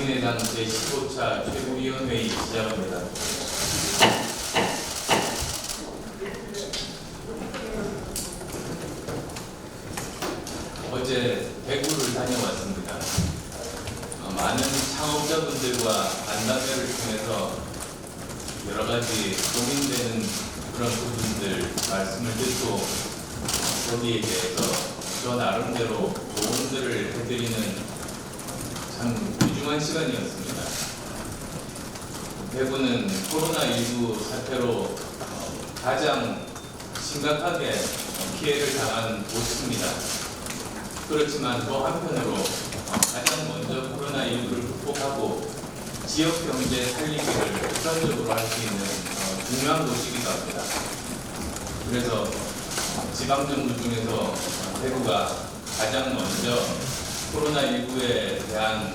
국민의당 제15차 최고위원회의 시작합니다. 어제 대구를 다녀왔습니다. 많은 창업자분들과 간담회를 통해서 여러 가지 고민되는 그런 부분들 말씀을 듣고 거기에 대해서 저 나름대로 조언들을 해드리는 참 귀중한 시간이었습니다. 대구는 코로나19 사태로 가장 심각하게 피해를 당한 곳입니다. 그렇지만 또 한편으로 가장 먼저 코로나19를 극복하고 지역 경제 살리기를 우선적으로 할 수 있는 중요한 곳이기도 합니다. 그래서 지방정부 중에서 대구가 가장 먼저 코로나19에 대한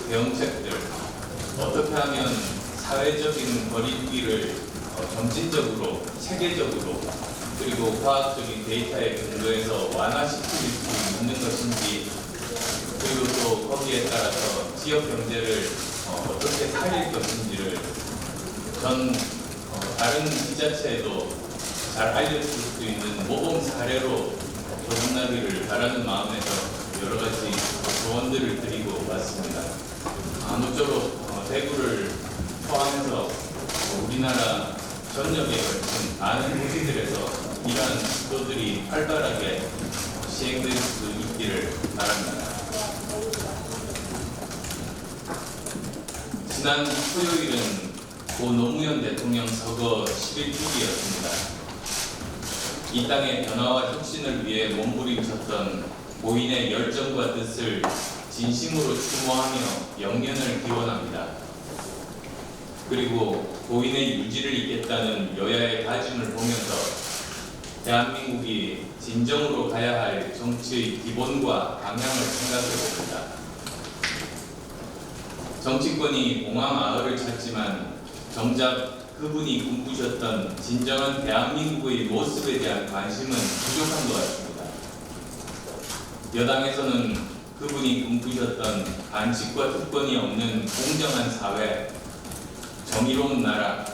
대응책들, 어떻게 하면 사회적인 거리두기를 점진적으로, 체계적으로, 그리고 과학적인 데이터에 근거해서 완화시킬 수 있는 것인지, 그리고 또 거기에 따라서 지역 경제를 어떻게 살릴 것인지를 다른 지자체에도 잘 알려줄 수 있는 모범 사례로 거듭나기를 바라는 마음에서 여러 가지 조언들을 드리고 왔습니다. 아무쪼록 대구를 포함해서 우리나라 전역에 걸친 많은 도시들에서 이러한 시도들이 활발하게 시행될 수 있기를 바랍니다. 지난 토요일은 고 노무현 대통령 서거 11주기였습니다. 이 땅의 변화와 혁신을 위해 몸부림쳤던 고인의 열정과 뜻을 진심으로 추모하며 영년을 기원합니다. 그리고 고인의 유지를 잇겠다는 여야의 다짐을 보면서 대한민국이 진정으로 가야 할 정치의 기본과 방향을 생각해 봅니다. 정치권이 공황아흐를 찾지만 정작 그분이 꿈꾸셨던 진정한 대한민국의 모습에 대한 관심은 부족한 것 같습니다. 여당에서는 그분이 꿈꾸셨던 반칙과 특권이 없는 공정한 사회, 정의로운 나라,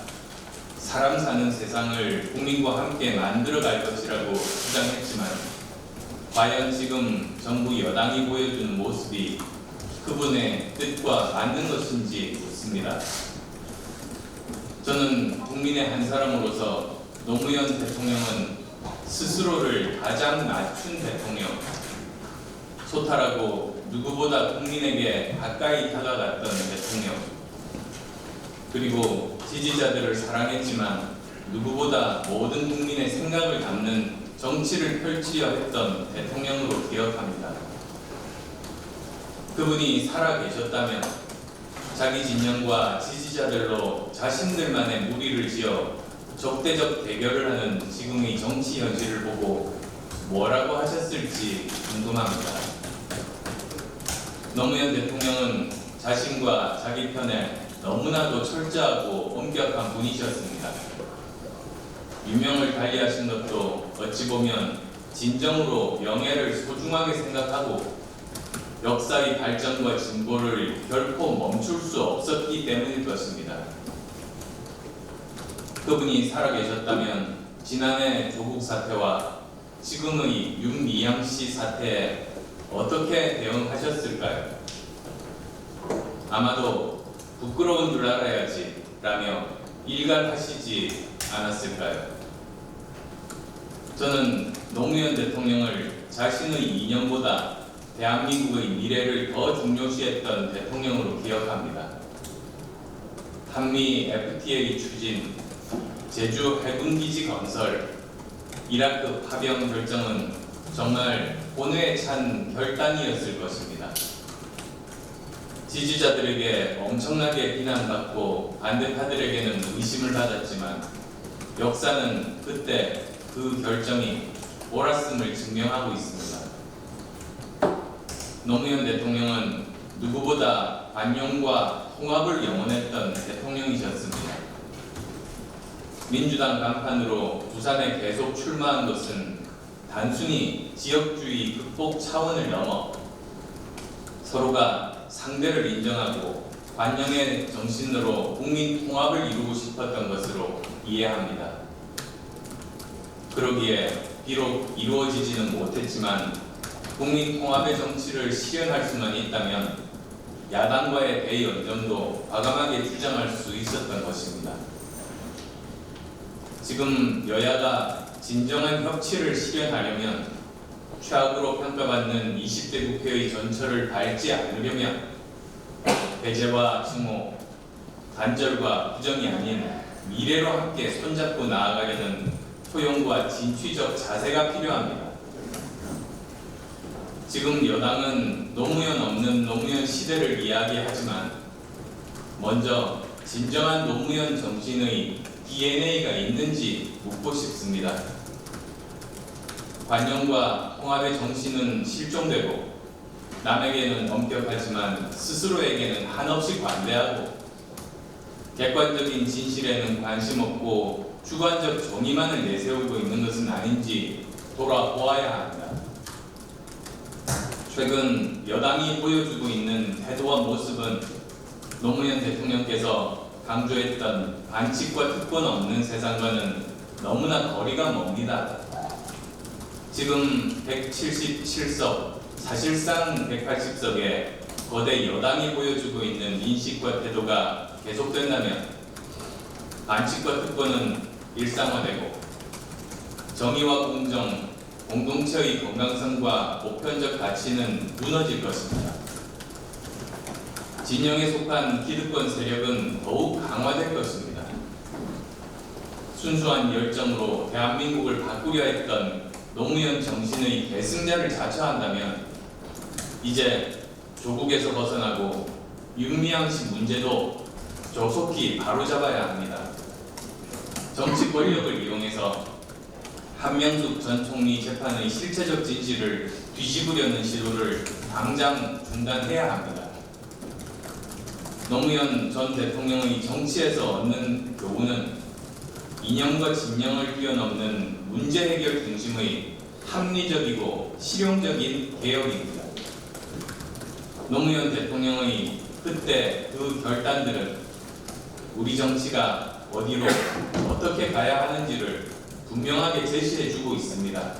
사람 사는 세상을 국민과 함께 만들어갈 것이라고 주장했지만 과연 지금 정부 여당이 보여주는 모습이 그분의 뜻과 맞는 것인지 묻습니다. 저는 국민의 한 사람으로서 노무현 대통령은 스스로를 가장 낮춘 대통령, 소탈하고 누구보다 국민에게 가까이 다가갔던 대통령, 그리고 지지자들을 사랑했지만 누구보다 모든 국민의 생각을 담는 정치를 펼치려 했던 대통령으로 기억합니다. 그분이 살아계셨다면 자기 진영과 지지자들로 자신들만의 무리를 지어 적대적 대결을 하는 지금의 정치 현실을 보고 뭐라고 하셨을지 궁금합니다. 노무현 대통령은 자신과 자기 편에 너무나도 철저하고 엄격한 분이셨습니다. 유명을 달리하신 것도 어찌 보면 진정으로 명예를 소중하게 생각하고 역사의 발전과 진보를 결코 멈출 수 없었기 때문일 것입니다. 그분이 살아계셨다면 지난해 조국 사태와 지금의 윤미향 씨 사태에 어떻게 대응하셨을까요? 아마도 부끄러운 줄 알아야지 라며 일갈하시지 않았을까요? 저는 노무현 대통령을 자신의 이념보다 대한민국의 미래를 더 중요시했던 대통령으로 기억합니다. 한미 FTA 추진, 제주 해군기지 건설, 이라크 파병 결정은 정말 본회에 찬 결단이었을 것입니다. 지지자들에게 엄청나게 비난받고 반대파들에게는 의심을 받았지만 역사는 그때 그 결정이 옳았음을 증명하고 있습니다. 노무현 대통령은 누구보다 반영과 통합을 영원했던 대통령이셨습니다. 민주당 간판으로 부산에 계속 출마한 것은 단순히 지역주의 극복 차원을 넘어 서로가 상대를 인정하고 관용의 정신으로 국민 통합을 이루고 싶었던 것으로 이해합니다. 그러기에 비록 이루어지지는 못했지만 국민 통합의 정치를 실현할 수만 있다면 야당과의 대연정도 과감하게 주장할 수 있었던 것입니다. 지금 여야가 진정한 협치를 실현하려면 최악으로 평가받는 20대 국회의 전철을 밟지 않으려면 배제와 증오, 단절과 부정이 아닌 미래로 함께 손잡고 나아가려는 포용과 진취적 자세가 필요합니다. 지금 여당은 노무현 없는 노무현 시대를 이야기하지만 먼저 진정한 노무현 정신의 DNA가 있는지 묻고 싶습니다. 관용과 통합의 정신은 실종되고 남에게는 엄격하지만 스스로에게는 한없이 관대하고 객관적인 진실에는 관심 없고 주관적 정의만을 내세우고 있는 것은 아닌지 돌아보아야 합니다. 최근 여당이 보여주고 있는 태도와 모습은 노무현 대통령께서 강조했던 반칙과 특권 없는 세상과는 너무나 거리가 멉니다. 지금 177석, 사실상 180석의 거대 여당이 보여주고 있는 인식과 태도가 계속된다면 반칙과 특권은 일상화되고 정의와 공정, 공동체의 건강성과 보편적 가치는 무너질 것입니다. 진영에 속한 기득권 세력은 더욱 강화될 것입니다. 순수한 열정으로 대한민국을 바꾸려 했던 노무현 정신의 계승자를 자처한다면 이제 조국에서 벗어나고 윤미향 씨 문제도 조속히 바로잡아야 합니다. 정치 권력을 이용해서 한명숙 전 총리 재판의 실체적 진실을 뒤집으려는 시도를 당장 중단해야 합니다. 노무현 전 대통령의 정치에서 얻는 교훈은 이념과 진영을 뛰어넘는 문제 해결 중심의 합리적이고 실용적인 개혁입니다. 노무현 대통령의 그때 그 결단들은 우리 정치가 어디로 어떻게 가야 하는지를 분명하게 제시해주고 있습니다.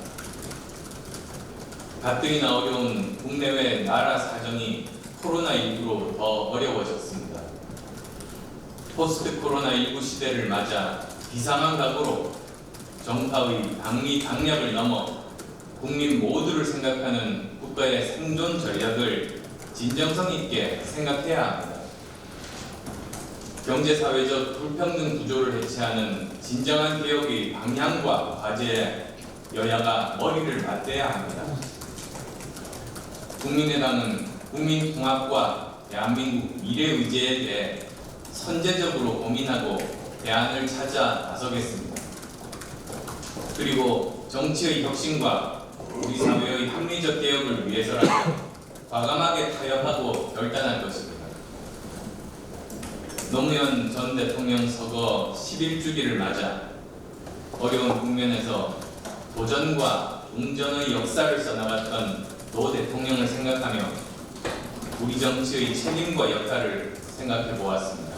가뜩이나 어려운 국내외 나라 사정이 코로나19로 더 어려워졌습니다. 포스트 코로나19 시대를 맞아 비상한 각오로 정파의 방위 강약을 넘어 국민 모두를 생각하는 국가의 생존 전략을 진정성 있게 생각해야 합니다. 경제사회적 불평등 구조를 해체하는 진정한 개혁의 방향과 과제에 여야가 머리를 맞대야 합니다. 국민의당은 국민 통합과 대한민국 미래 의제에 대해 선제적으로 고민하고 대안을 찾아 나서겠습니다. 그리고 정치의 혁신과 우리 사회의 합리적 개혁을 위해서라도 과감하게 타협하고 결단할 것입니다. 노무현 전 대통령 서거 11주기를 맞아 어려운 국면에서 도전과 웅전의 역사를 써나갔던 노 대통령을 생각하며 우리 정치의 책임과 역할을 생각해 보았습니다.